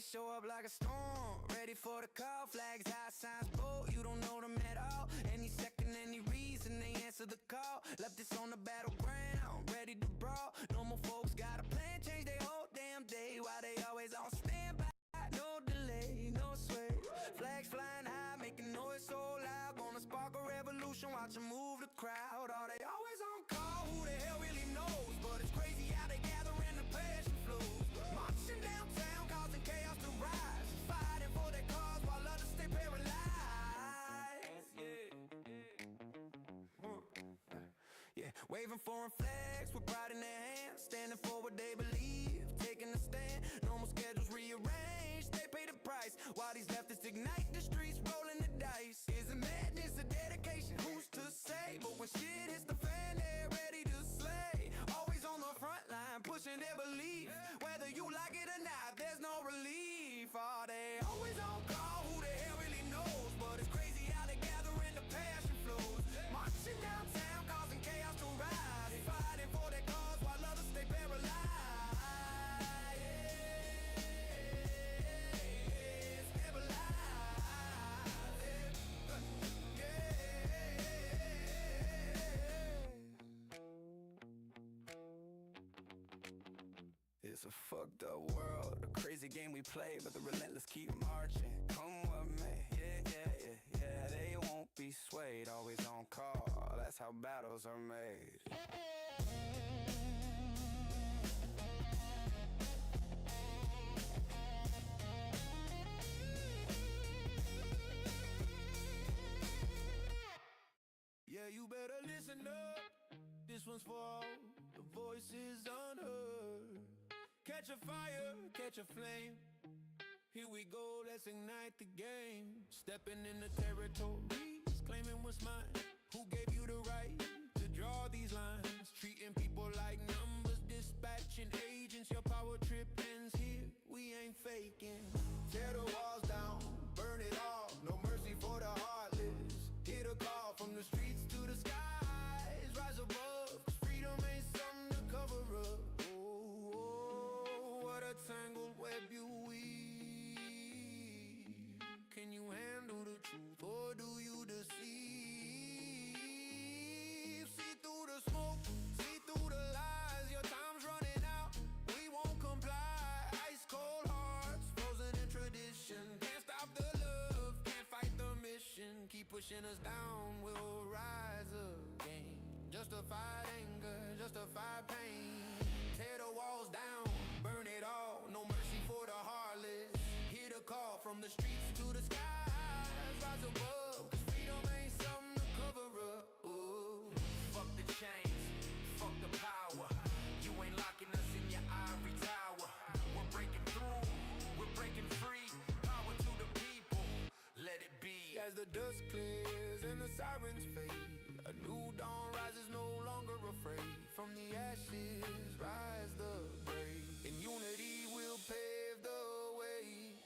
always show up like a storm, ready for the call. Flags high, signs bold, you don't know them at all. Any second, any reason, they answer the call. Left us on the battleground, ready to brawl. Normal folks got a plan, change their whole damn day. While they always on standby, no delay, no sway. Flags flying high, making noise so loud. Gonna spark a revolution, watch them move the crowd. Are they always on call? Who the hell really knows? But it's crazy how they gather and the passion flows. Marching downtown, causing chaos to rise. Fighting for their cause while others stay paralyzed. Yeah, waving foreign flags with pride in their hands. Standing for what they believe, taking a stand. Normal schedules rearranged, they pay the price. While these leftists ignite the streets, rolling the dice. Is it madness or dedication? Who's to say? But when shit hits the fan, they're ready to slay. Always on the front line, pushing their belief. Whether you like it or not, there's no relief. Are they always on call? Who the hell really knows? But it's crazy how they gather and the passion flows. Marching downtown, causing chaos to rise. Fighting for their cause while others stay paralyzed. It's a fucked up world, a crazy game we play, but the relentless keep marching. Come what may, yeah, they won't be swayed. Always on call, that's how battles are made. Yeah, you better listen up. This one's for all the voices unheard. Catch a fire, catch a flame. Here we go, let's ignite the game. Stepping in the territory, claiming what's mine. Who gave you the right to draw these lines? Treating people like numbers, dispatching agents. Your power trip ends here, we ain't faking. Tear the walls down, burn it all. No mercy for the heartless. Hear the call from the streets to the skies. Rise above, 'cause freedom ain't something to cover up. Tangled web you weave. Can you handle the truth or do you deceive? See through the smoke, see through the lies. Your time's running out, we won't comply. Ice cold hearts, frozen in tradition. Can't stop the love, can't fight the mission. Keep pushing us down, we'll rise again. Justified anger, justified pain. Tear the walls down, burn it all, no mercy for the heartless. Hear the call from the streets to the skies. Rise above, 'cause freedom ain't something to cover up. Ooh. Fuck the chains, fuck the power. You ain't locking us in your ivory tower. We're breaking through, we're breaking free. Power to the people, let it be. As the dust clears and the sirens fade, a new dawn rises, no longer afraid. From the ashes, rise the brave. In unity, we'll pave the way.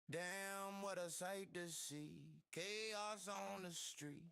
Damn, what a sight to see. Chaos on the street.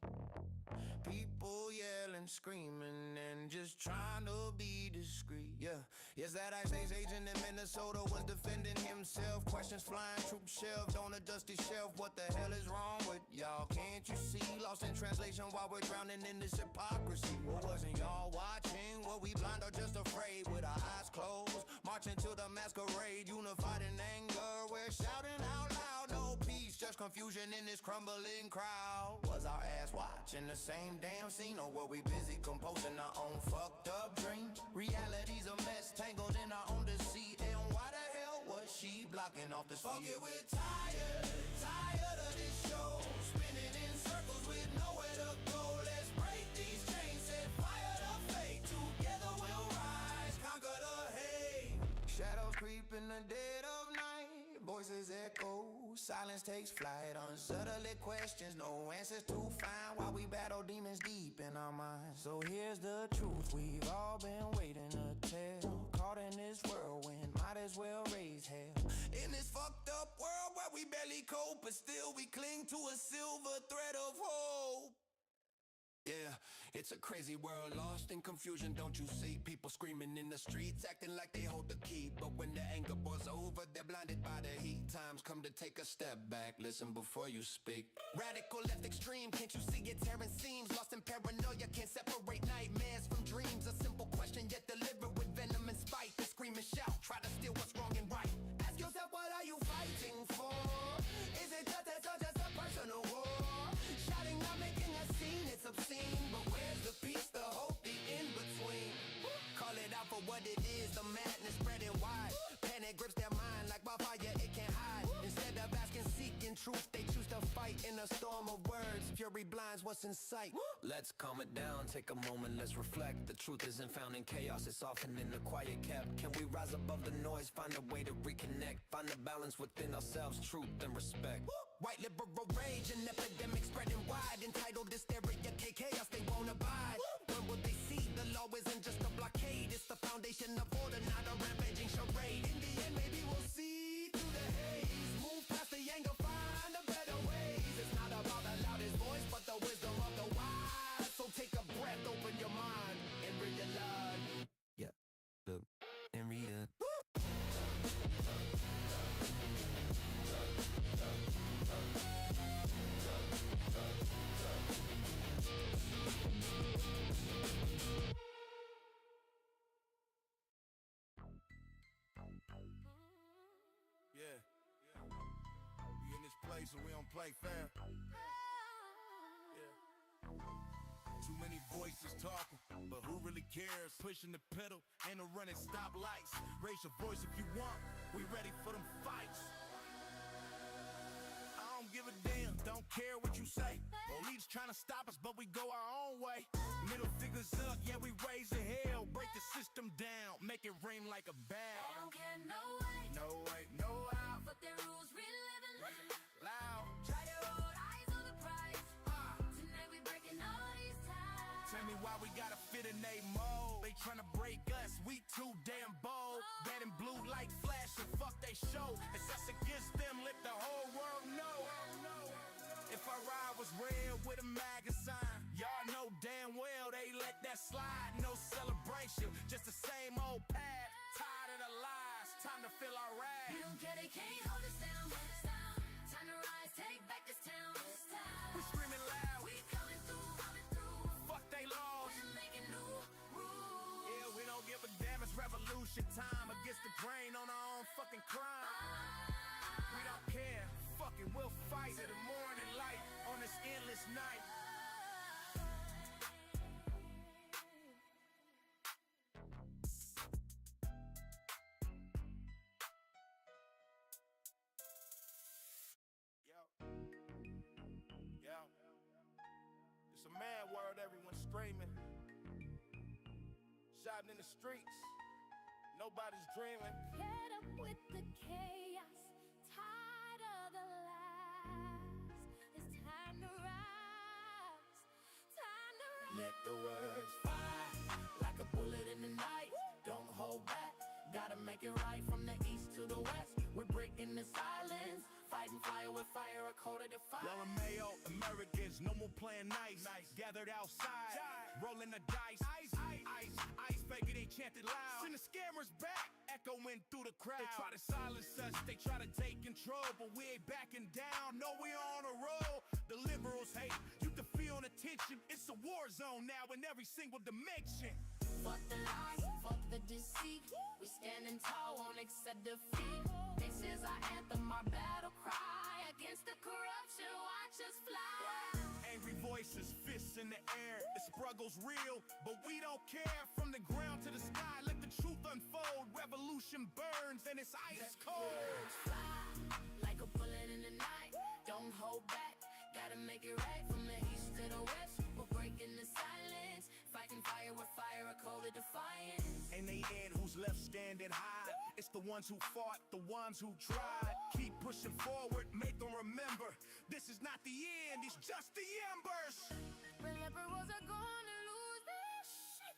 People yelling, screaming, and just trying to be discreet. Yeah, yes, that Ice Age agent in Minnesota was defending himself. Questions flying, troop shelved on a dusty shelf. What the hell is wrong with y'all? Can't you see? Lost in translation while we're drowning in this hypocrisy. Well, wasn't y'all watching? Were we blind or just afraid? With our eyes closed, marching to the masquerade. Unified in anger, we're shouting out loud. No peace, just confusion in this crumbling crowd. Was our ass watching the same damn scene, or were we busy composing our own fucked up dream? Reality's a mess, tangled in our own deceit. And why the hell was she blocking off the street? Fuck it, we're tired of this show, spinning in circles with nowhere to go. Let's break these chains, set fire to fate. Together we'll rise, conquer the hate. Shadows creep in the dead of night, voices echo, silence takes flight. Unsubtle questions, no answers to find, while we battle demons deep in our minds. So here's the truth, we've all been waiting to tell. Caught in this whirlwind, might as well raise hell. In this fucked up world where we barely cope, but still we cling to a silver thread of hope. Yeah, it's a crazy world, lost in confusion, don't you see? People screaming in the streets, acting like they hold the key. But when the anger boils over, they're blinded by the heat. Time's come to take a step back, listen before you speak. Radical left extreme, can't you see it tearing seams? Lost in paranoia, can't separate nightmares from dreams. A simple question yet delivered with venom and spite. They scream and shout, try to steal what's wrong and right. Ask yourself, what are you fighting for? Is it justice or just a personal war? Shouting, not making a scene, it's obscene. But where's the peace, the hope, the in-between? Call it out for what it is, the madness spreading wide. Panic grips their mind like wildfire, it can't hide. Instead of asking, seeking truth, they choose to fight in a storm of words. Fury blinds what's in sight. Let's calm it down, take a moment, let's reflect. The truth isn't found in chaos, it's often in the quiet kept. Can we rise above the noise, find a way to reconnect? Find the balance within ourselves, truth and respect. White liberal rage, an epidemic spreading wide. Entitled hysteria, chaos they won't abide. When will they see the law isn't just a blockade? It's the foundation of order, not a rampaging charade. In the end, maybe we'll see through the haze. Move past the anger, find a better ways. It's not about the loudest voice, but the wisdom of the wise. So take a breath, open your mind, and read the line. Yeah, look, and read it. Yeah. We in this place and we don't play fair. Yeah. Too many voices talking, but who really cares? Pushing the pedal, ain't no running stoplights. Raise your voice if you want, we ready for them fights. I don't give a damn, don't care what you say. Police trying to stop us, but we go our own way. Middle fingers up, yeah, we raise the hell. Break the system down, make it ring like a bell. They don't care, no way. No way, no how. Fuck their rules, really living Loud. Try their old eyes on the prize. Tonight we breaking all these ties. Tell me why we gotta fit in they mold. They tryna break us, we too damn bold. Red and blue like flash and fuck they show. It's us against them, let the whole world know. If our ride was red with a MAGA sign, y'all know damn well they let that slide. No celebration, just the same old path. Tired of the lies, time to fill our We rag. don't care, they can't hold us down. Time to rise, take back this town. We screaming loud, We coming through. fuck they laws. We're making new rules. Yeah, we don't give a damn, it's revolution time. Against the grain on our own fucking crime. We don't care, fucking we'll fight to the morning light on this endless night. Yo, it's a mad world, everyone's screaming, shouting in the streets, nobody's dreaming. Fed up with the chaos, tired of the lies. It's time to rise, time to rise. Let the words fly like a bullet in the night. Don't hold back, gotta make it right from the east to the west. We're breaking the silence, fighting fire with fire, a code of defiance. LMAO, Americans, no more playing nice. Gathered outside, rolling the dice. Ice, faking, they chanted loud. Send the scammers back, echoing through the crowd. They try to silence us, they try to take control, but we ain't backing down. No, we on a roll. The liberals hate, you can feel the tension. It's a war zone now in every single dimension. Fuck the lies, fuck the deceit. We standing tall, won't accept defeat. This is our anthem, our battle cry. Against the corruption, watch us fly. Angry voices, fists in the air. The struggle's real, but we don't care. From the ground to the sky, let the truth unfold. Revolution burns and it's ice cold. Birds fly like a bullet in the night. Don't hold back, gotta make it right. From the east to the west, we're breaking the silence. Fighting fire with fire, a code of defiance. In the end, who's left standing high? It's the ones who fought, the ones who tried. Keep pushing forward, make them remember. This is not the end, it's just the embers. Remember, was I gonna lose this shit?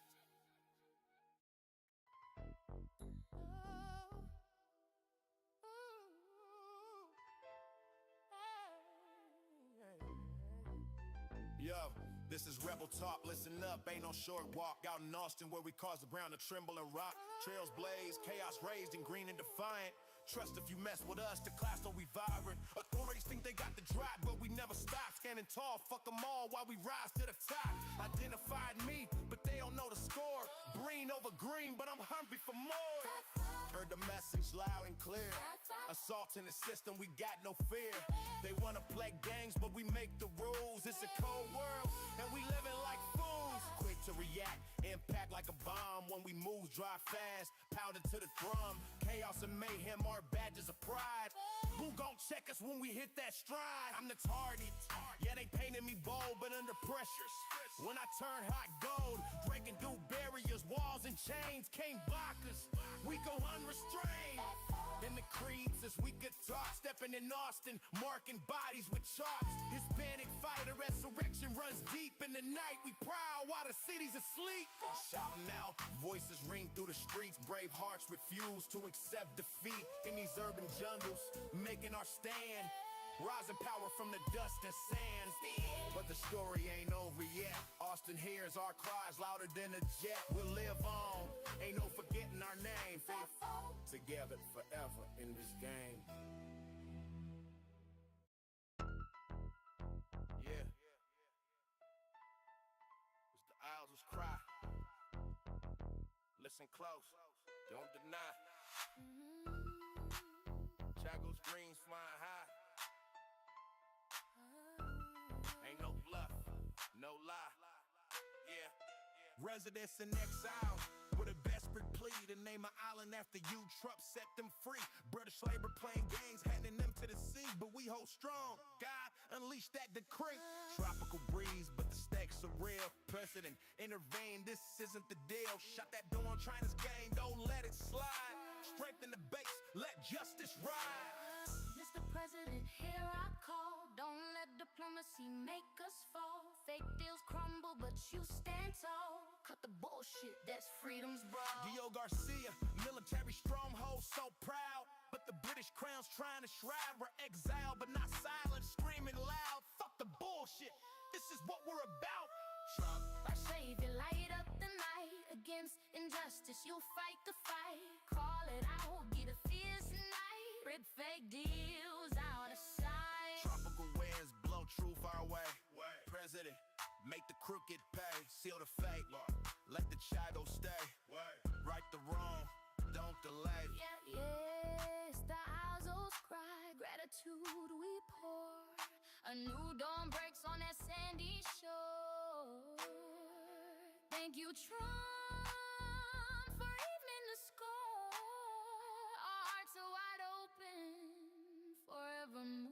Yo, this is Rebel Talk, listen up, ain't no short walk. Out in Austin where we cause the ground to tremble and rock. Trails blaze, chaos raised in green and defiant. Trust if you mess with us, the class know we vibrant. Authorities think they got the drop, but we never stop. Standing tall, fuck them all while we rise to the top. Identified me, but they don't know the score. Green over green, but I'm hungry for more. Heard the message loud and clear. Assault in the system, we got no fear. They wanna play games, but we make the rules. It's a cold world, and we living like fools. Quick to react, impact like a bomb. When we move, drive fast, pounding to the drum. Chaos and mayhem are badges of pride. Who gon' check us when we hit that stride? I'm the target. Yeah, they painted me bold, but under pressure. When I turn hot gold, breaking through barriers, walls and chains can't block us. We go unrestrained. In the creeds as we could talk, stepping in Austin, marking bodies with chalks. Hispanic fighter, resurrection runs deep in the night. We proud while the city's asleep. Shouting out, voices ring through the streets. Brave hearts refuse to accept defeat in these urban jungles, making our stand. Rising power from the dust and sand. But the story ain't over yet. Austin hears our cries louder than a jet. We'll live on, ain't no forgetting our name. Together forever in this game. Yeah. It's the Owls' cry. Listen close, don't deny. Chagos greens flying high. Ain't no bluff, no lie. Yeah. Residents in exile with a desperate plea to name an island after you. Trump set them free. British labor playing games, handing them to the sea. But we hold strong. God unleashed that decree. Tropical breeze, but the stakes are real. President intervene, this isn't the deal. Shut that door on China's game, don't let it slide. Strengthen the base, let justice ride. Mr. President, here I call. Don't let diplomacy make us fall. Fake deals crumble, but you stand tall. Cut the bullshit, that's freedom's brow. Dio Garcia, military stronghold, so proud. But the British crown's trying to shroud. We're exiled, but not silent, screaming loud. Fuck the bullshit, this is what we're about. Trump. Our savior, light up the night. Against injustice, you'll fight the fight. Call it out, get a fierce night. Rid fake deals out of sight. Tropical winds blow truth our way. President, make the crooked pay. Seal the fate, let the shadow stay. Right the wrong, don't delay. Yes, the owls cry. Gratitude we pour. A new dawn breaks on that sandy shore. Thank you, Trump, for evening the score. Our hearts are wide open forevermore.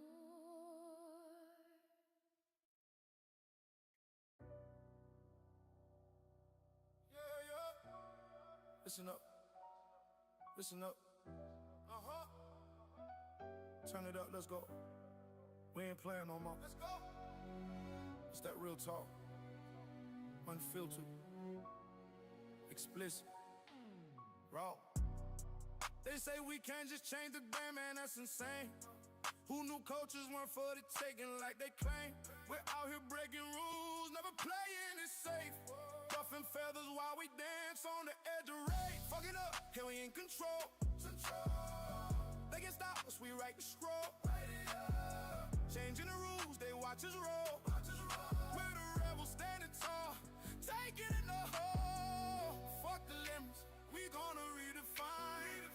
Listen up, listen up. Turn it up, let's go. We ain't playing no more. Let's go. It's that real talk, unfiltered, explicit, raw. They say we can't just change the game, man, that's insane. Who knew coaches weren't for the taking like they claim? We're out here breaking rules, never playing it safe. Ruffin' feathers while we dance on the edge of rage. Fuck it up, here we in control. They can stop us, we write the scroll. Changing the rules, they watch us roll. We're the rebels standing tall, taking it in the hole. Fuck the limits, we gonna redefine.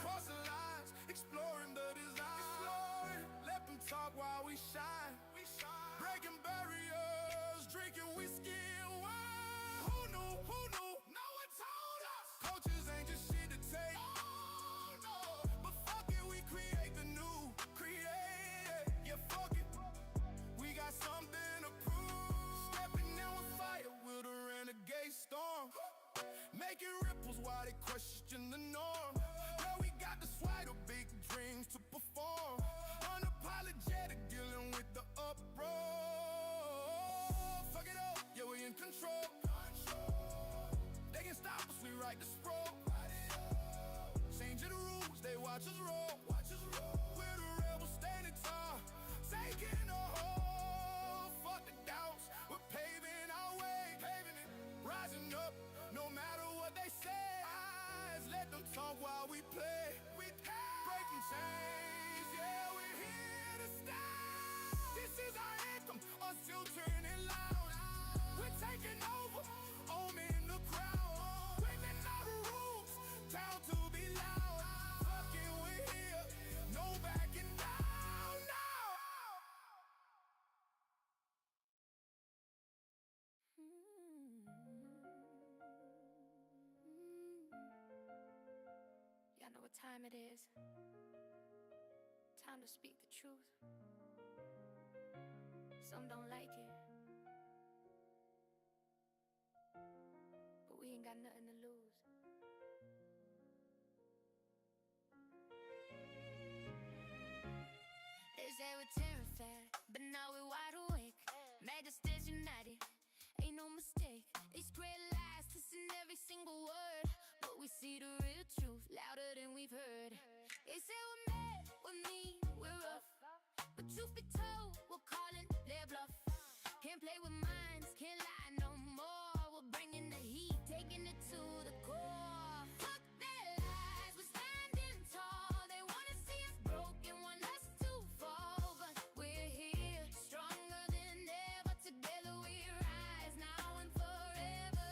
Crossing lines, exploring the design. Let them talk while we shine. Breaking barriers, drinking whiskey and wine. Who knew? No one told us. Coaches ain't just shit to take. But fuck it, we create the new. Yeah, fuck it. We got something to prove. Stepping in with fire with a renegade storm. Making ripples while they question the norm. Now we got the swagger, big dreams to perform. watch us roll, watch us roll. We're the rebels standing tall, taking a hold. Fuck the doubts, we're paving our way, paving it, rising up, no matter what they say. Eyes, let them talk while we play. We breaking chains, yeah, we're here to stay. This is our anthem, until turning loud. We're taking over, owning the crowd. Breaking all the rules, down to be loud. Fucking we're here, no backing down now. Y'all know what time it is. Time to speak the truth. Some don't like it, but we ain't got nothing to lose. They say we're terrified, but now we're wide awake. Made us stand united, ain't no mistake. They spread lies, twisting every single word, but we see the real truth louder than we've heard. They say we're mad, we're mean, we're rough, but truth be told, we're calling their bluff. Can't play with minds, can't lie no more. We're bringing the heat, taking it to the core. Fuck their lies, we're standing tall. They wanna see us broken, want us to fall, but we're here, stronger than ever. Together we rise, now and forever.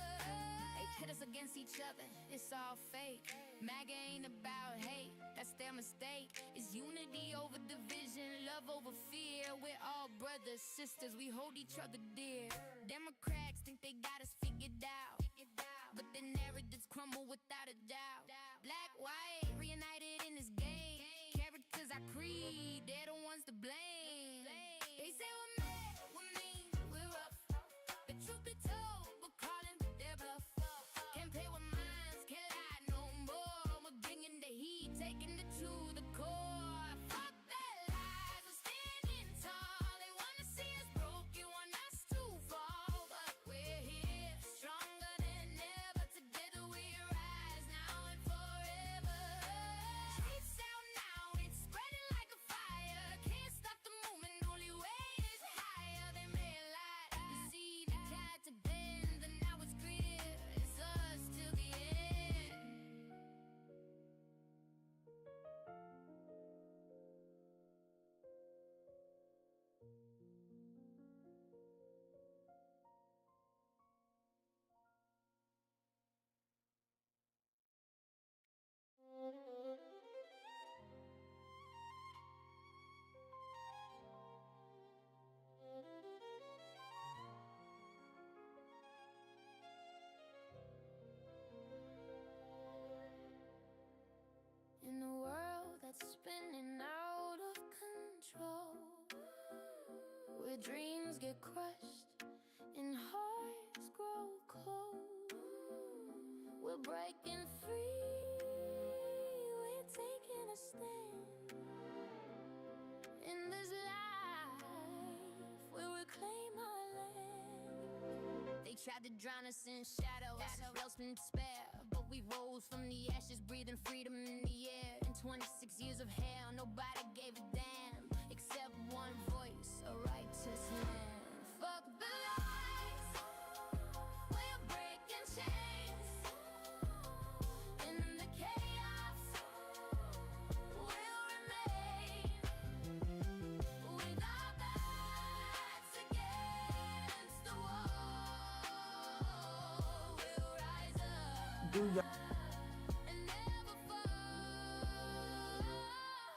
They pit us against each other, it's all fake. MAGA ain't about hate, that's their mistake. It's unity over division, love over fear. We're all brothers, sisters, we hold each other dear. Democrats think they got us figured out, but their narratives crumble without a doubt. Black, white, reunited in this game. Characters I creed, they're the ones to blame. They say we're mad, we're mean, we're rough, but truth be told, we're calling their bluff. Can't play with minds, can't lie no more. We're bringing the heat, taking it to the core. Fuck their lies, we're standing tall. They wanna see us broken, want us to fall, but we're here, stronger than ever. Together we rise, now and forever. Streets out now, it's spreading like a fire. Can't stop the movement, only way is higher. They may lie, you see the tide to bend, and now it's clear, it's us till the end. In a world that's spinning out of control, where dreams get crushed and hearts grow cold, we're breaking free, we're taking a stand. In this life, we reclaim our land. They tried to drown us in shadows, lost in despair, but we rose from the ashes, breathing freedom in the air. In 26 years of hell, nobody gave a damn, except one voice, a righteous man. Fuck the lies, we're breaking chains. In the chaos, we'll remain, with our backs against the wall. We'll rise up and never fall.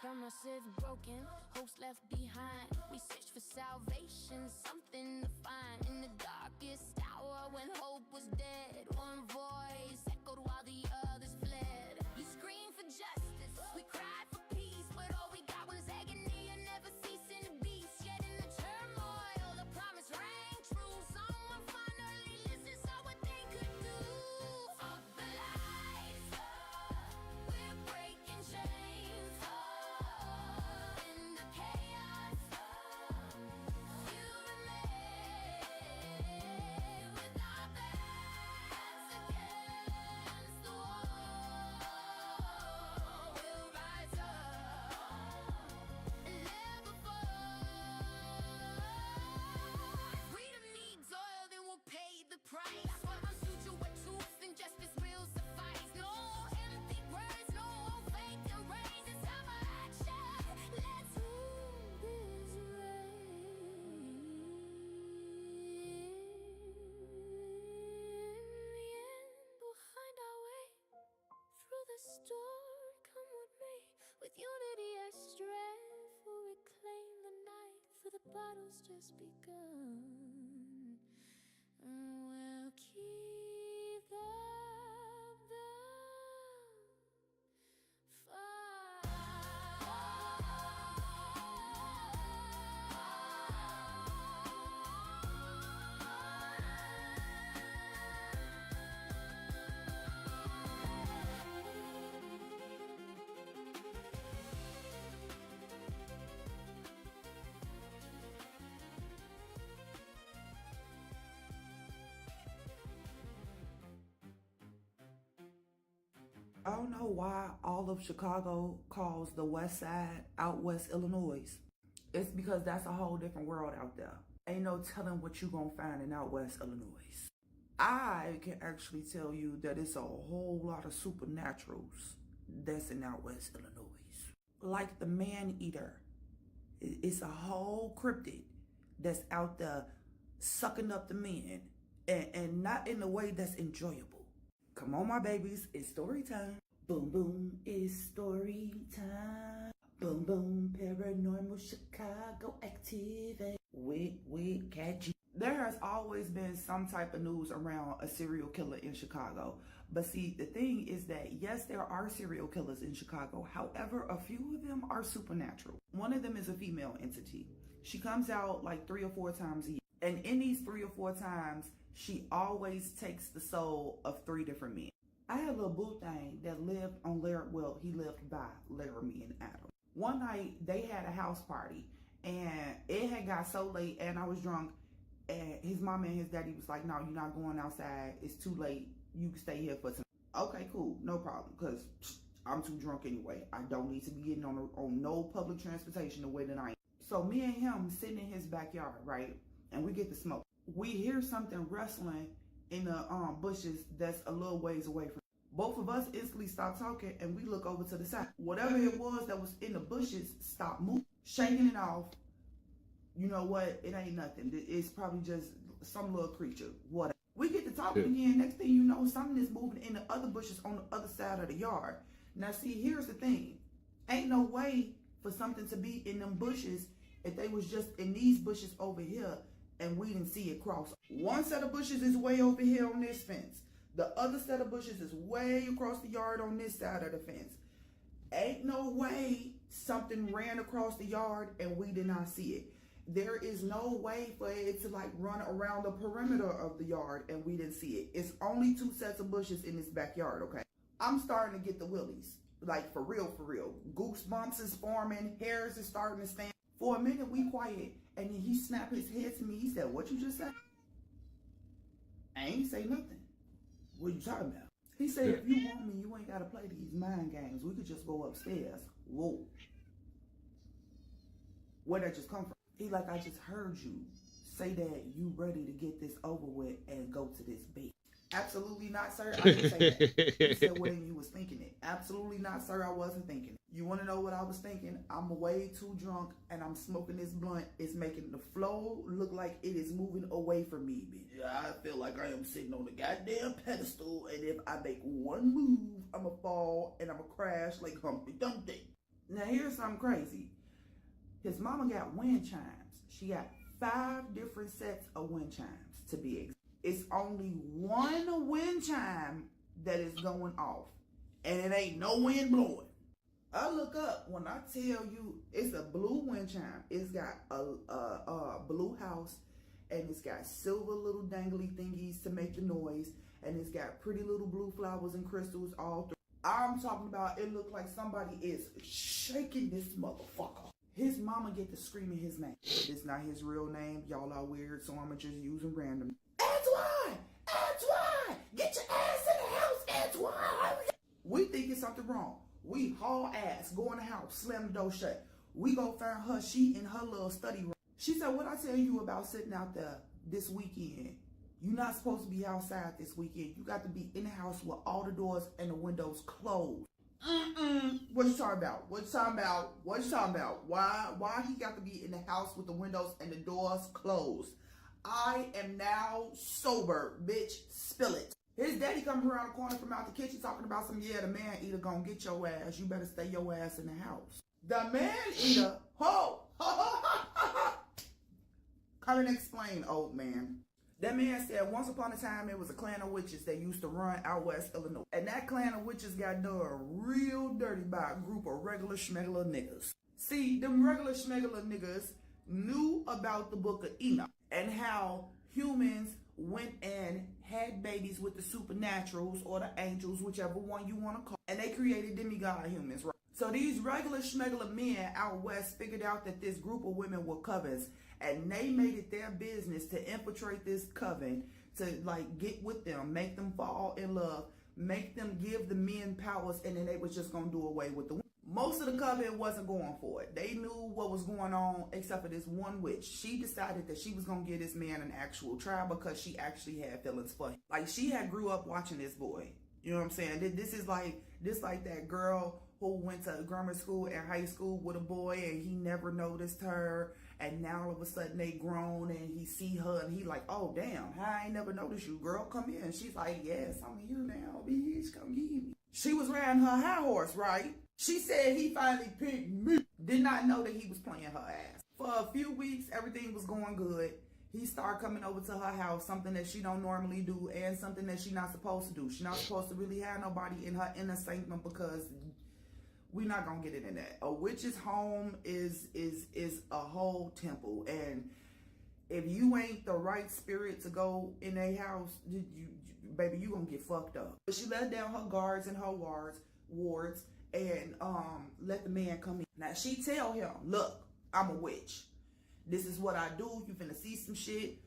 Promises broken, hopes left behind. We search for salvation, something to find. In the darkest hour when hope was dead, one voice echoed while the others fled. You screamed for justice, we cried for peace, but all we got was agony and never ceasing beats. Yet in the turmoil, the promise rang true. Someone finally listened, saw what they could do. Fuck the lies, we're breaking chains. In the chaos, you remain, with our backs against the wall. for the bottle's just begun. We'll keep the I don't know why all of Chicago calls the West Side out West Illinois. It's because that's a whole different world out there. Ain't no telling what you gonna find in out West Illinois. I can actually tell you that it's a whole lot of supernaturals that's in out West Illinois. Like the man-eater. It's a whole cryptid that's out there sucking up the men and not in a way that's enjoyable. Come on, my babies, it's story time. Boom, boom, it's story time. Boom, boom, paranormal Chicago activity with Cat G. There has always been some type of news around a serial killer in Chicago. But see, the thing is that, yes, there are serial killers in Chicago. However, a few of them are supernatural. One of them is a female entity. She comes out like 3 or 4 times a year. And in these 3 or 4 times, she always takes the soul of 3 different men. I had a little boo thing that lived on he lived by Laramie and Adam. One night, they had a house party, and it had got so late, and I was drunk, and his mama and his daddy was like, no, you're not going outside. It's too late. You can stay here for tonight. Okay, cool. No problem, because I'm too drunk anyway. I don't need to be getting on no public transportation the way that I am. So me and him sitting in his backyard, right? And we get to smoke. We hear something rustling in the bushes that's a little ways away from. Both of us instantly stop talking and we look over to the side. Whatever it was that was in the bushes stopped moving, shaking it off. You know what? It ain't nothing. It's probably just some little creature. Whatever. We get to talking again. Next thing you know, something is moving in the other bushes on the other side of the yard. Now see, here's the thing. Ain't no way for something to be in them bushes if they was just in these bushes over here and we didn't see it cross. One set of bushes is way over here on this fence. The other set of bushes is way across the yard on this side of the fence. Ain't no way something ran across the yard and we did not see it. There is no way for it to like run around the perimeter of the yard and we didn't see it. It's only 2 sets of bushes in this backyard, okay? I'm starting to get the willies. Like for real, for real. Goosebumps is forming, hairs is starting to stand. For a minute we quiet and then he snapped his head to me. He said, what you just said? I ain't say nothing. What you talking about? He said, if you want me, you ain't gotta play these mind games. We could just go upstairs. Whoa. Where'd that just come from? He like, I just heard you say that you ready to get this over with and go to this beach. Absolutely not, sir. I didn't say that. He said, well, then you was thinking it. Absolutely not, sir. I wasn't thinking it. You want to know what I was thinking? I'm way too drunk and I'm smoking this blunt. It's making the flow look like it is moving away from me, bitch. I feel like I am sitting on the goddamn pedestal, and if I make one move, I'ma fall and I'ma crash like Humpty Dumpty. Now here's something crazy. His mama got wind chimes. She got 5 different sets of wind chimes to be exact. It's only one wind chime that is going off, and it ain't no wind blowing. I look up, when I tell you it's a blue wind chime, it's got a blue house, and it's got silver little dangly thingies to make the noise, and it's got pretty little blue flowers and crystals all through. I'm talking about, it looked like somebody is shaking this motherfucker. His mama get to screaming his name. It's not his real name. Y'all are weird, so I'ma just use him random. Antoine! Antoine! Get your ass in the house, Antoine! We think it's something wrong. We haul ass, go in the house, slam the door shut. We go find her, she in her little study room. She said, what I tell you about sitting out there this weekend? You're not supposed to be outside this weekend. You got to be in the house with all the doors and the windows closed. What you talking about? What you talking about? What you talking about? Why he got to be in the house with the windows and the doors closed? I am now sober, bitch. Spill it. His daddy comes around the corner from out the kitchen talking about some, yeah, the man eater gonna get your ass. You better stay your ass in the house. The man eater, How to explain, old man? That man said once upon a time there was a clan of witches that used to run out west Illinois. And that clan of witches got done real dirty by a group of regular schmegular niggas. See, them regular schmegular niggas knew about the book of Enoch and how humans went and had babies with the supernaturals or the angels, whichever one you want to call. And they created demigod humans, right? So these regular schmegular men out west figured out that this group of women were covens, and they made it their business to infiltrate this coven, to like get with them, make them fall in love, make them give the men powers, and then they was just gonna do away with the women. Most of the coven wasn't going for it. They knew what was going on, except for this one witch. She decided that she was gonna give this man an actual trial because she actually had feelings for him. Like, she had grew up watching this boy. You know what I'm saying? This is like that girl who went to grammar school and high school with a boy and he never noticed her, and now all of a sudden they grown and he see her and he like, oh damn, I ain't never noticed you, girl, come here. And she's like, yes, I'm here now, bitch, come get me. She was riding her high horse, right? She said he finally picked me. Did not know that he was playing her ass. For a few weeks, everything was going good. He started coming over to her house, something that she don't normally do and something that she not supposed to do. She not supposed to really have nobody in her inner sanctum because we're not gonna get into that. A witch's home is a whole temple, and if you ain't the right spirit to go in a house, baby, you gonna get fucked up. But she let down her guards and her wards and let the man come in. Now she tell him, look, I'm a witch. This is what I do. You finna see some shit.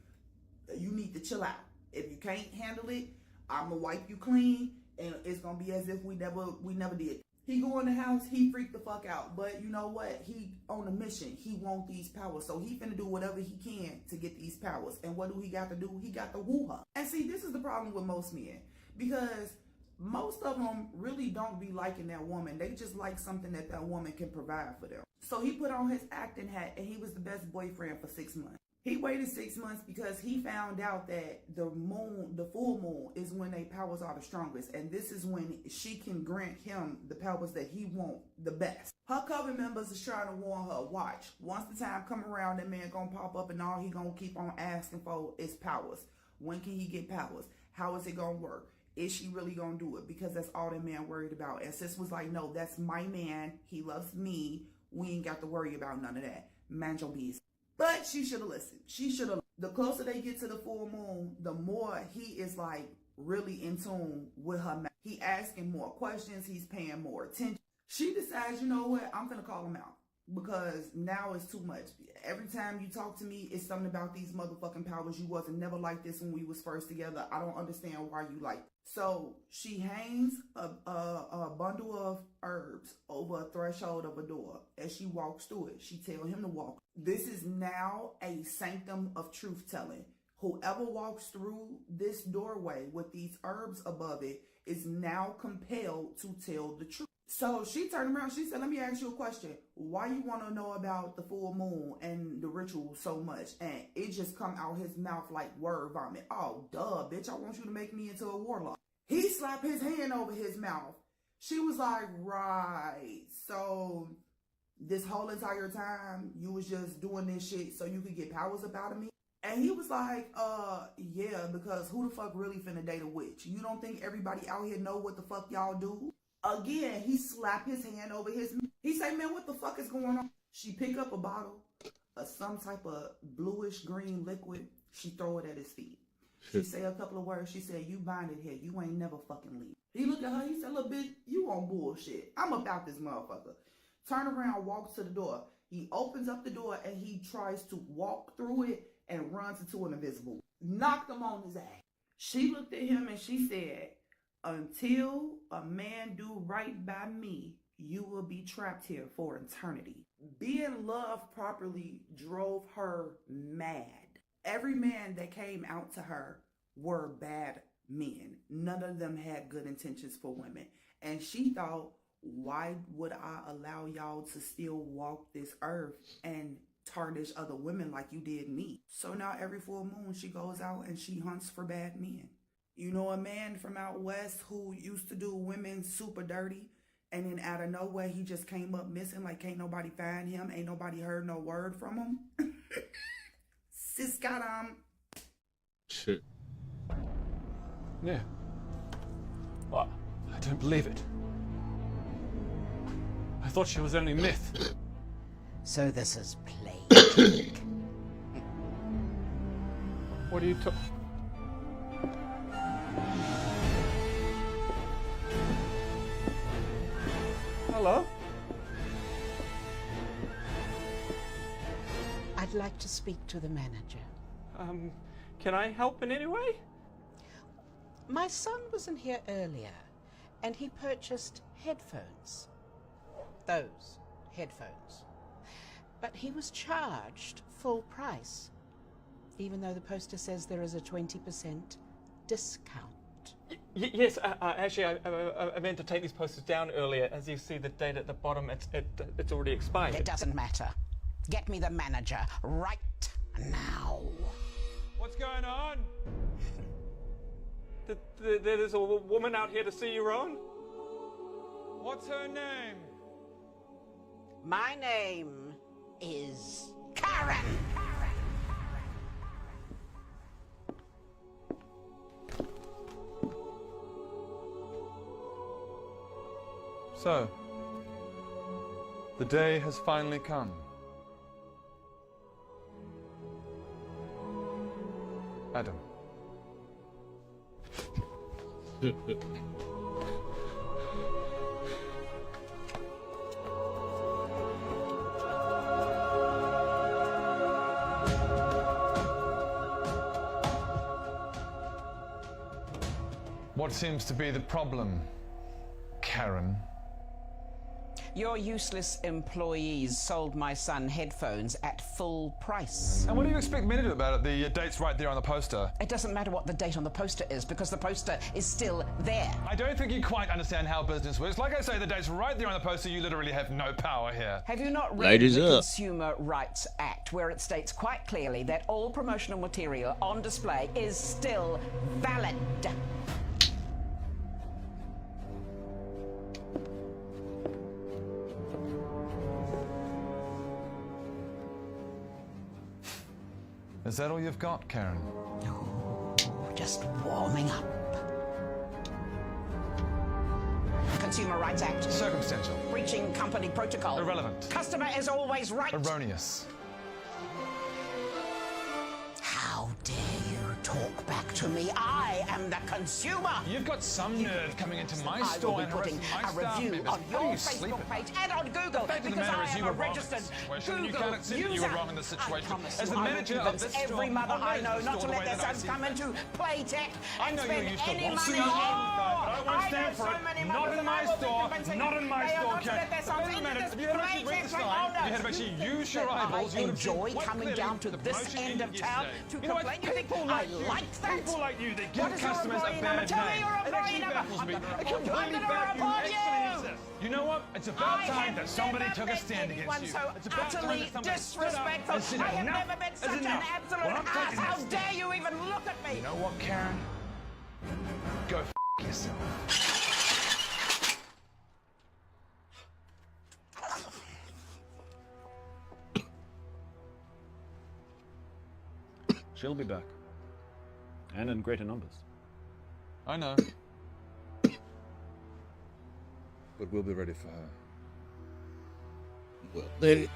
You need to chill out. If you can't handle it, I'm gonna wipe you clean, and it's gonna be as if we never did. He go in the house, he freaked the fuck out. But you know what? He on a mission. He want these powers. So he finna do whatever he can to get these powers. And what do he got to do? He got to woo her. And see, this is the problem with most men. Because most of them really don't be liking that woman. They just like something that woman can provide for them. So he put on his acting hat and he was the best boyfriend for 6 months. He waited 6 months because he found out that the full moon is when their powers are the strongest. And this is when she can grant him the powers that he want the best. Her coven members is trying to warn her, watch. Once the time come around, that man gonna pop up and all he gonna keep on asking for is powers. When can he get powers? How is it gonna work? Is she really gonna do it? Because that's all that man worried about. And sis was like, no, that's my man. He loves me. We ain't got to worry about none of that. Mind your business. But she should have listened. She should have. The closer they get to the full moon, the more he is like really in tune with her. He asking more questions. He's paying more attention. She decides, you know what? I'm gonna call him out because now it's too much. Every time you talk to me, it's something about these motherfucking powers. You wasn't never like this when we was first together. I don't understand why you like. So she hangs a bundle of herbs over a threshold of a door. As she walks through it, she tell him to walk. This is now a sanctum of truth telling. Whoever walks through this doorway with these herbs above it is now compelled to tell the truth. So she turned around, she said, let me ask you a question. Why you want to know about the full moon and the ritual so much? And it just come out his mouth like word vomit. Oh, duh, bitch, I want you to make me into a warlock. He slapped his hand over his mouth. She was like, right. So this whole entire time, you was just doing this shit so you could get powers up out of me? And he was like, yeah, because who the fuck really finna date a witch? You don't think everybody out here know what the fuck y'all do? Again, he slapped his hand over his mouth. He said, man, what the fuck is going on? She pick up a bottle of some type of bluish green liquid. She throw it at his feet. She say a couple of words. She said, you bind it here. You ain't never fucking leave. He looked at her. He said, look, bitch, you on bullshit. I'm about this motherfucker. Turn around, walks to the door. He opens up the door and he tries to walk through it and runs into an invisible. Knocked him on his ass. She looked at him and she said, until a man do right by me, you will be trapped here for eternity. Being loved properly drove her mad. Every man that came out to her were bad men. None of them had good intentions for women. And she thought, why would I allow y'all to still walk this earth and tarnish other women like you did me? So now every full moon she goes out and she hunts for bad men. You know, a man from out west who used to do women super dirty, and then out of nowhere he just came up missing, like can't nobody find him, ain't nobody heard no word from him. Sis got Shit. Yeah. What? I don't believe it. I thought she was only myth. So this is plague. What are you Hello? I'd like to speak to the manager. Can I help in any way? My son was in here earlier, and he purchased headphones. Those headphones. But he was charged full price, even though the poster says there is a 20% discount. Yes, actually, I meant to take these posters down earlier. As you see the date at the bottom, it's already expired. It doesn't matter. Get me the manager right now. What's going on? There's a woman out here to see your own? What's her name? My name is Karen. So, the day has finally come. Adam. What seems to be the problem, Karen? Your useless employees sold my son headphones at full price. And what do you expect me to do about it? The date's right there on the poster. It doesn't matter what the date on the poster is, because the poster is still there. I don't think you quite understand how business works. Like I say, the date's right there on the poster. You literally have no power here. Have you not read Ladies the up. Consumer Rights Act, where it states quite clearly that all promotional material on display is still valid? Is that all you've got, Karen? No, just warming up. Consumer Rights Act. Circumstantial. Breaching company protocol. Irrelevant. Customer is always right. Erroneous. How dare you talk back to me? I am the consumer. You've got some nerve coming into my I store will be and putting harassing my a staff review members. on How are your you sleeping? Facebook page and on Google, The fact of the because matter I is you am a were wrong in registered this situation, and you Google can't accept that you user. were wrong in this situation. I promise As you, the I will manager of convince this every store, mother I'll I manage know the not to store the let way their that I sons see come fit. into Playtech I and know you spend used to any want money to, anymore. but I won't stand for know it. so many Not mothers in and my I will be store. convincing Not in my they are store, not to let their sons Karen. into this If you had actually read the Playtech sign, owners. you had actually used your That eyeballs, I you would have seen enjoy quite coming clearly down to the this promotion end you of just town said. to You know what? complain. You think People I like you, like that? people like you that What give is your customers a employee bad number? Tell me name. your It employee actually number. baffles me. I'm It gonna completely report baffles you. You know what? It's about I time have that somebody never took a met stand anyone against you. so It's about time utterly that somebody stood up disrespectful. and said, I have enough never met is such an enough. absolute Well, I'm ass. taking How this. dare you even look at me? You know what, Karen? Go f yourself. She'll be back. And in greater numbers. I know. But we'll be ready for her. Well, then.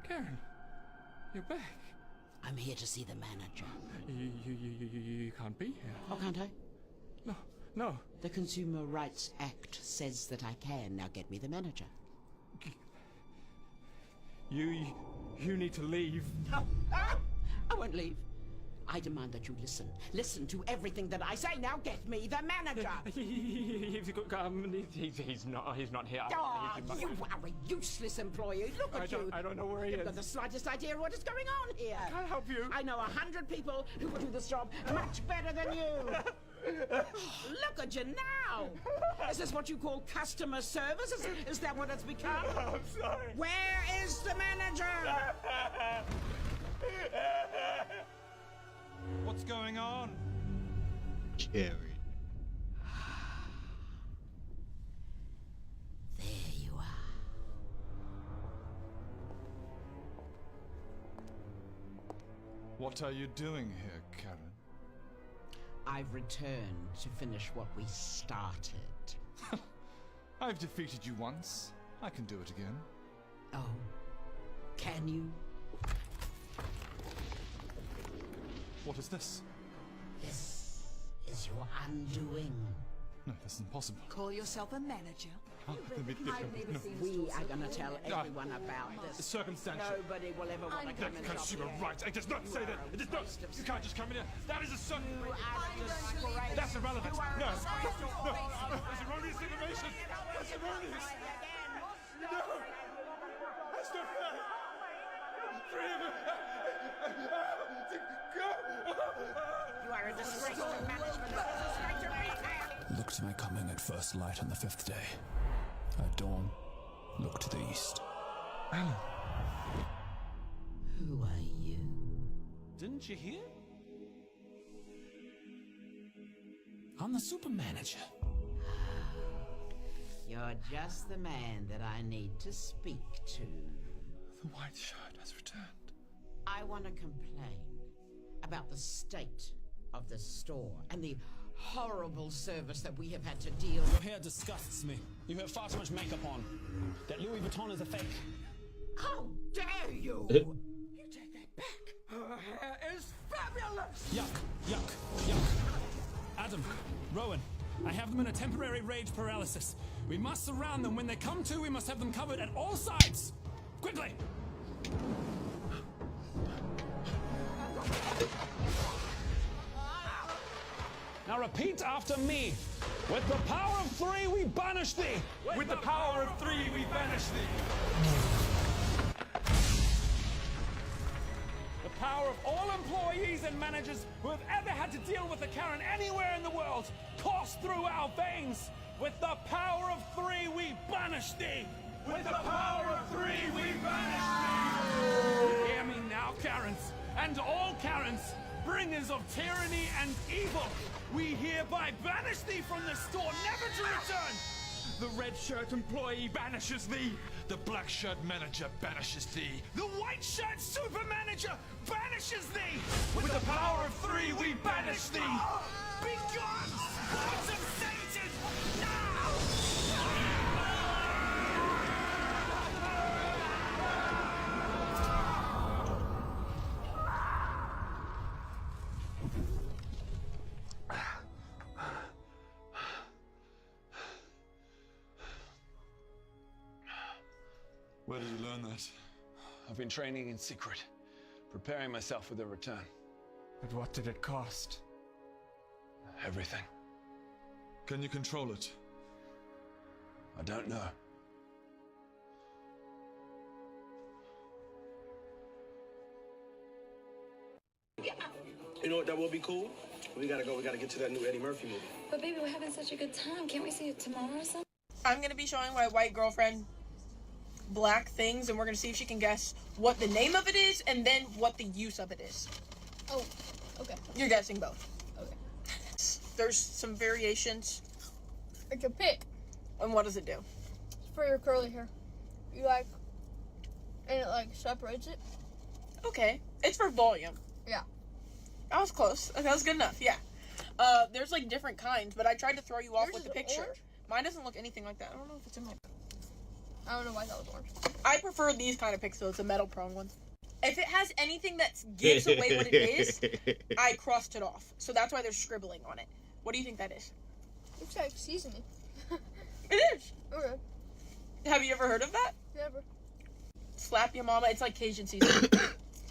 Karen, you're back. I'm here to see the manager. You can't be here. Oh, can't I? No. The Consumer Rights Act says that I can. Now get me the manager. You need to leave. I won't leave. I demand that you listen. Listen to everything that I say. Now get me the manager. He's not here. Oh, you are a useless employee. Look at you. I don't know where he You've is. got the slightest idea what is going on here. I can't help you. I know 100 people who will do this job much better than you. Look at you now! Is this what you call customer service? Is that what it's become? I'm sorry. Where is the manager? What's going on? Carrie. There you are. What are you doing here, Karen? I've returned to finish what we started. I've defeated you once. I can do it again. Oh, can you? What is this? This is your undoing. No, that's impossible. Call yourself a manager? We are going to tell everyone about this. Circumstantial. Nobody will ever want to come and stop Consumer you. rights. It does not say that. It does not. You can't just come in here. That is a son. You are a disgrace. That's irrelevant. You are No. a disgrace. No. That's erroneous information. That's erroneous. No. That's not fair. Three of them. Go. You are a disgrace to management. A disgrace to retail. Look to my coming at first light on the 5th day. At dawn, look to the east. Alan. Who are you? Didn't you hear? I'm the super manager. You're just the man that I need to speak to. The white shirt has returned. I want to complain about the state of the store and the horrible service that we have had to deal with. Your hair disgusts me. You have far too much makeup on. That Louis Vuitton is a fake. How dare you! You take that back. Her hair is fabulous! Yuck, yuck, yuck. Adam, Rowan, I have them in a temporary rage paralysis. We must surround them. When they come to, we must have them covered at all sides. Quickly! Now repeat after me. With the power of 3, we banish thee. With the power of 3, we banish thee. The power of all employees and managers who have ever had to deal with a Karen anywhere in the world course through our veins. With the power of 3, we banish thee. With the power of 3, we banish thee. Hear me now, Karens, and all Karens, bringers of tyranny and evil. We hereby banish thee from the store, never to return. The red shirt employee banishes thee. The black shirt manager banishes thee. The white shirt super manager banishes thee. With the power of 3, we banish thee. Be gone, hordes of Satan, now! Where did you learn that? I've been training in secret, preparing myself for the return. But what did it cost? Everything. Can you control it? I don't know. You know what, that will be cool? We gotta get to that new Eddie Murphy movie. But baby, we're having such a good time. Can't we see it tomorrow or something? I'm gonna be showing my white girlfriend black things, and we're gonna see if she can guess what the name of it is and then what the use of it is. Oh, okay. You're guessing both. Okay. There's some variations. It's a pick. And what does it do? It's for your curly hair. You and it separates it. Okay. It's for volume. Yeah. That was close. That was good enough, yeah. There's different kinds, but I tried to throw you off with the picture. Orange? Mine doesn't look anything like that. I don't know if it's in my... I don't know why that was orange. I prefer these kind of picks, though. It's a metal prong one. If it has anything that gives away what it is, I crossed it off. So that's why there's scribbling on it. What do you think that is? Looks like seasoning. It is. Okay. Have you ever heard of that? Never. Slap your mama. It's like Cajun seasoning.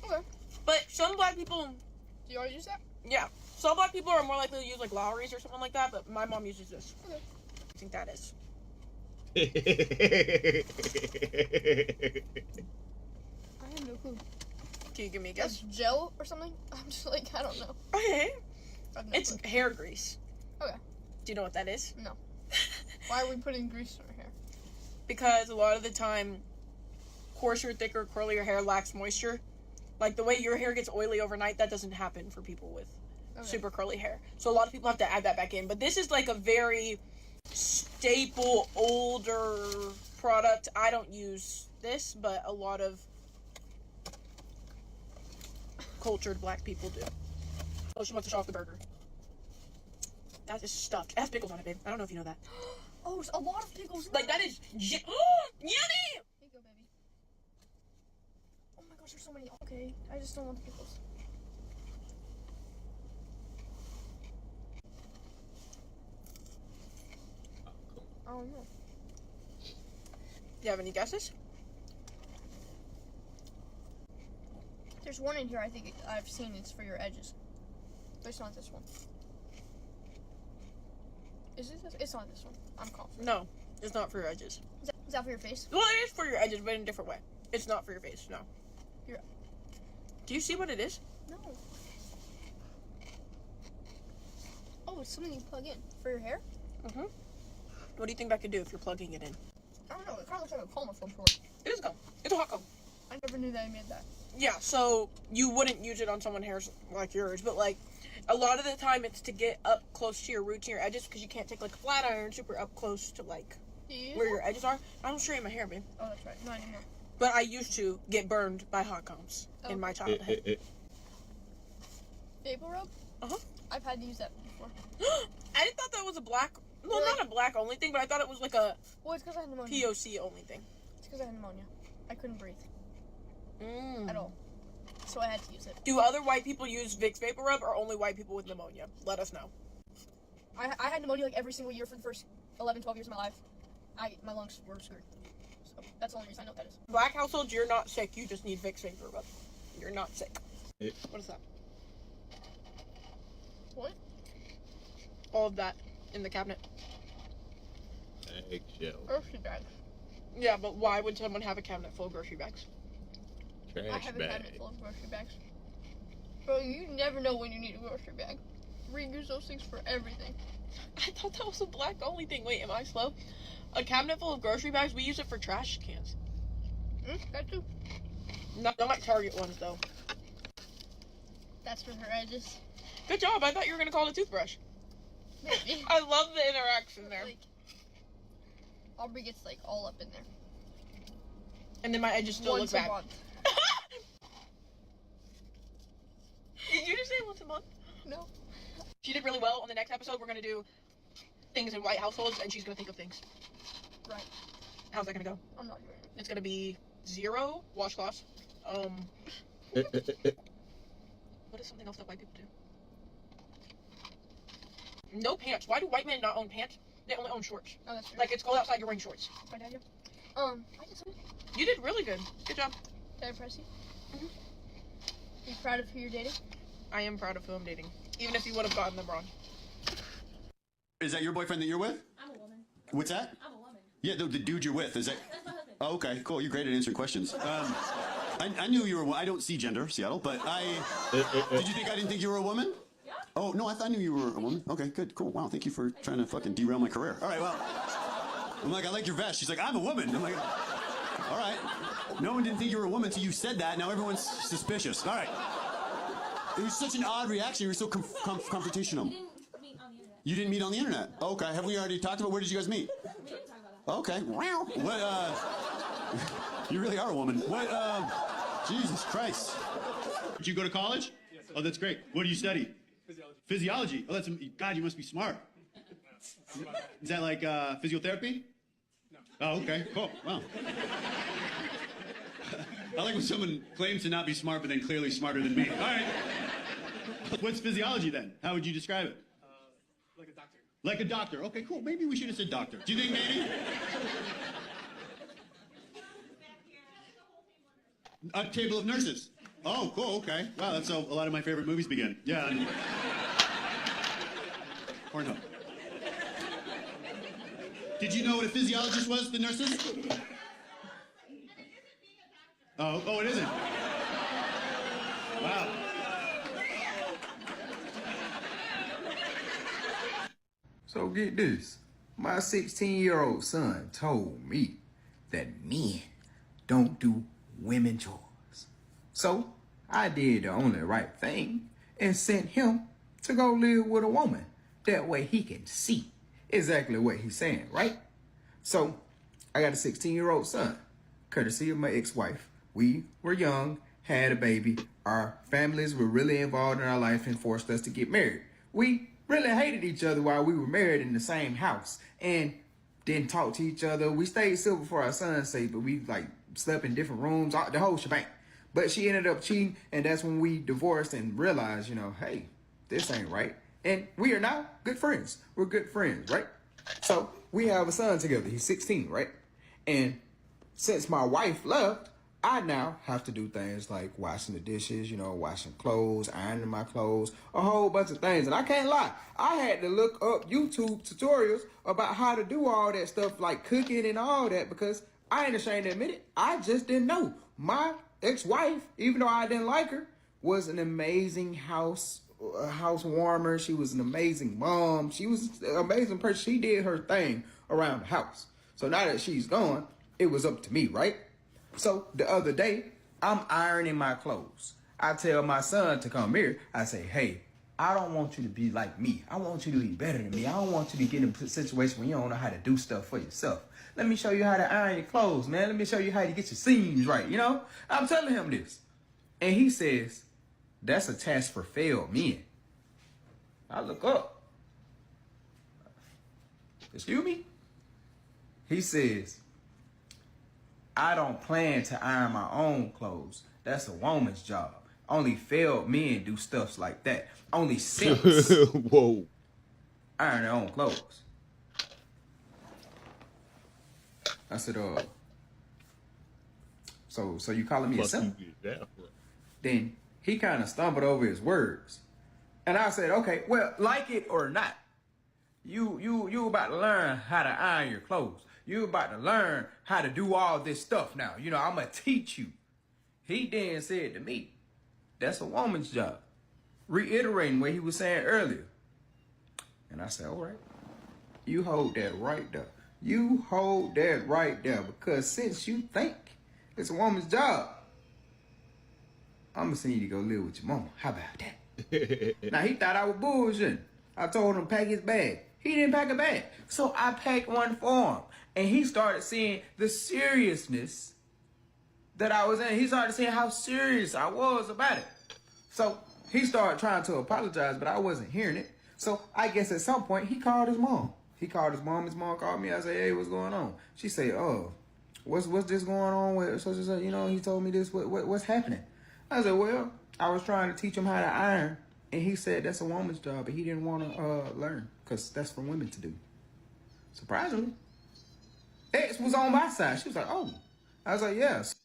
Okay. But some black people... Do you already use that? Yeah. Some black people are more likely to use Lowry's or something like that, but my mom uses this. Okay. I think that is. I have no clue. Can you give me a guess? That's gel or something? I'm just I don't know. Okay. I have no It's clue. hair grease. Do you know what that is? No. Why are we putting grease in our hair? Because a lot of the time, coarser, thicker, curlier hair lacks moisture. Like, the way your hair gets oily overnight, that doesn't happen for people with super curly hair. So a lot of people have to add that back in. But this is like a very staple, older product. I don't use this, but a lot of cultured black people do. Oh, she wants to show off the burger. That is stuffed. It has pickles on it, babe. I don't know if you know that. Oh, there's a lot of pickles. Like, that is yummy! Here you go, baby. Oh my gosh, there's so many. Okay, I just don't want the pickles. I don't know. Do you have any guesses? There's one in here I think I've seen. It's for your edges. But it's not this one. Is it this? It's not this one. I'm confident. No, it's not for your edges. Is that for your face? Well, it is for your edges, but in a different way. It's not for your face, no. Here. Do you see what it is? No. Oh, it's something you plug in. For your hair? Mm-hmm. What do you think that could do if you're plugging it in? I don't know. It kind of looks like a comb of some sort. It is a comb. It's a hot comb. I never knew that I made that. Yeah, so you wouldn't use it on someone's hair like yours, but like a lot of the time it's to get up close to your roots and your edges because you can't take like a flat iron super up close to like where your edges are. I don't straighten my hair, babe. Oh, that's right. Not anymore. But I used to get burned by hot combs in my childhood. Vapor rub? Uh-huh. I've had to use that before. I thought that was a black, well, really? not a black only thing, but I thought it was like a well, it's because I had pneumonia. POC only thing. It's because I had pneumonia. I couldn't breathe. At all. So I had to use it. Do other white people use Vicks Vapor Rub or only white people with pneumonia? Let us know. I had pneumonia like every single year for the first 11, 12 years of my life. My lungs were screwed. So that's the only reason I know what that is. Black households, you're not sick. You just need Vicks Vapor Rub. You're not sick. What is that? What? All of that in the cabinet. Eggshell. Grocery bags. Yeah, but why would someone have a cabinet full of grocery bags? I have a cabinet full of grocery bags. Bro, you never know when you need a grocery bag. Reuse those things for everything. I thought that was a black only thing. Wait, am I slow? A cabinet full of grocery bags, we use it for trash cans. That too. Not like Target ones, though. That's for her edges. Good job. I thought you were going to call it a toothbrush. Maybe. I love the interaction there. Like, Aubrey gets like all up in there. And then my edges still once look bad. A month. Did you just say once a month? No. She did really well. On the next episode, we're going to do things in white households, and she's going to think of things. Right. How's that going to go? I'm not doing it. It's going to be 0 washcloths. What is something else that white people do? No pants. Why do white men not own pants? They only own shorts. Oh, that's true. Like, it's cold outside, you're wearing shorts. My dad, yeah. I did something. You did really good. Good job. Did I impress you? Mm-hmm. Are you proud of who you're dating? I am proud of who I'm dating. Even if you would have gotten them wrong. Is that your boyfriend that you're with? I'm a woman. What's that? I'm a woman. Yeah, the dude you're with. Is that? That's my husband. Oh, okay, cool. You're great at answering questions. I knew you were. I don't see gender, Seattle, but I. Did you think I didn't think you were a woman? Yeah. Oh no, I knew you were a woman. Okay, good, cool. Wow, thank you for trying to fucking derail my career. All right, well, I'm like, I like your vest. She's like, I'm a woman. I'm like, all right. No one didn't think you were a woman until you said that. Now everyone's suspicious. All right. It was such an odd reaction. You were so confrontational. We didn't meet on the internet. You didn't meet on the internet. Okay. Have we already talked about where did you guys meet? We didn't talk about that. Okay. Wow. What? You really are a woman. What? Jesus Christ. Did you go to college? Yes, sir. Oh, that's great. What do you study? Physiology. Physiology. Oh, that's God. You must be smart. Is that like physiotherapy? No. Oh, okay. Cool. Wow. I like when someone claims to not be smart, but then clearly smarter than me. All right. What's physiology then? How would you describe it? Like a doctor. Like a doctor. Okay, cool. Maybe we should have said doctor. Do you think maybe? A table of nurses. Oh, cool. Okay. Wow, that's how a lot of my favorite movies begin. Yeah. Pornhub. Did you know what a physiologist was, the nurses? Oh, it isn't. Wow. So get this. My 16-year-old son told me that men don't do women chores. So I did the only right thing and sent him to go live with a woman. That way he can see exactly what he's saying, right? So I got a 16-year-old son, courtesy of my ex-wife. We were young, had a baby. Our families were really involved in our life and forced us to get married. We really hated each other while we were married in the same house and didn't talk to each other. We stayed civil for our son's sake, but we like slept in different rooms, the whole shebang. But she ended up cheating, and that's when we divorced and realized, you know, hey, this ain't right. And we are now good friends. We're good friends, right? So we have a son together. He's 16, right? And since my wife left, I now have to do things like washing the dishes, you know, washing clothes, ironing my clothes, a whole bunch of things. And I can't lie, I had to look up YouTube tutorials about how to do all that stuff, like cooking and all that, because I ain't ashamed to admit it, I just didn't know. My ex-wife, even though I didn't like her, was an amazing house warmer. She was an amazing mom. She was an amazing person. She did her thing around the house. So now that she's gone, it was up to me, right? So the other day, I'm ironing my clothes. I tell my son to come here. I say, hey, I don't want you to be like me. I want you to be better than me. I don't want you to get in a situation where you don't know how to do stuff for yourself. Let me show you how to iron your clothes, man. Let me show you how to get your seams right, you know? I'm telling him this. And he says, that's a task for failed men. I look up. Excuse me? He says, I don't plan to iron my own clothes. That's a woman's job. Only failed men do stuff like that. Only simps Whoa. iron their own clothes. I said, so you calling me a simp? Then he kind of stumbled over his words. And I said, okay, well, like it or not, you about to learn how to iron your clothes. You about to learn how to do all this stuff now. You know, I'm going to teach you. He then said to me, that's a woman's job. Reiterating what he was saying earlier. And I said, all right, you hold that right there. You hold that right there, because since you think it's a woman's job, I'm going to send you to go live with your mama. How about that? Now, he thought I was bullshitting. I told him to pack his bag. He didn't pack a bag. So I packed one for him. And he started seeing the seriousness that I was in. He started seeing how serious I was about it. So he started trying to apologize, but I wasn't hearing it. So I guess at some point, he called his mom. He called his mom. His mom called me. I said, hey, what's going on? She said, oh, what's this going on with? So she said, you know, he told me this. What's happening? I said, well, I was trying to teach him how to iron. And he said that's a woman's job, but he didn't want to learn because that's for women to do. Surprisingly, X was on my side. She was like, oh. I was like, yes.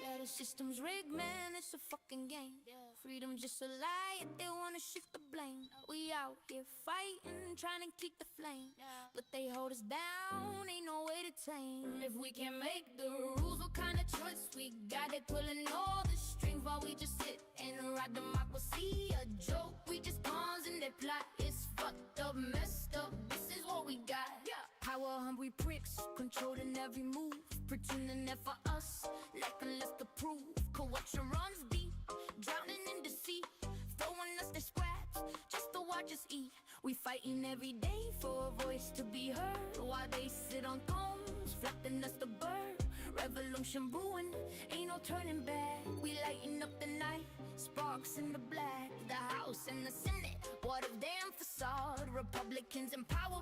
Yeah, the system's rigged, man, it's a fucking game. Freedom just a lie, if they wanna shift the blame. We out here fighting, trying to keep the flame. But they hold us down, ain't no way to tame. If we can't make the rules, what kind of choice we got? It pulling all the strings while we just sit and ride democracy. A joke, we just pawns in their plot. It's fucked up, messed up, this is what we got. Power hungry pricks, controlling every move, pretending that for us, lacking less to prove. Corruption runs deep, drowning in deceit, throwing us their scraps just to watch us eat. We fighting every day for a voice to be heard, while they sit on thrones, flapping us the bird. Revolution brewing, ain't no turning back. We lighting up the night, sparks in the black. The House and the Senate, what a damn facade. Republicans in power,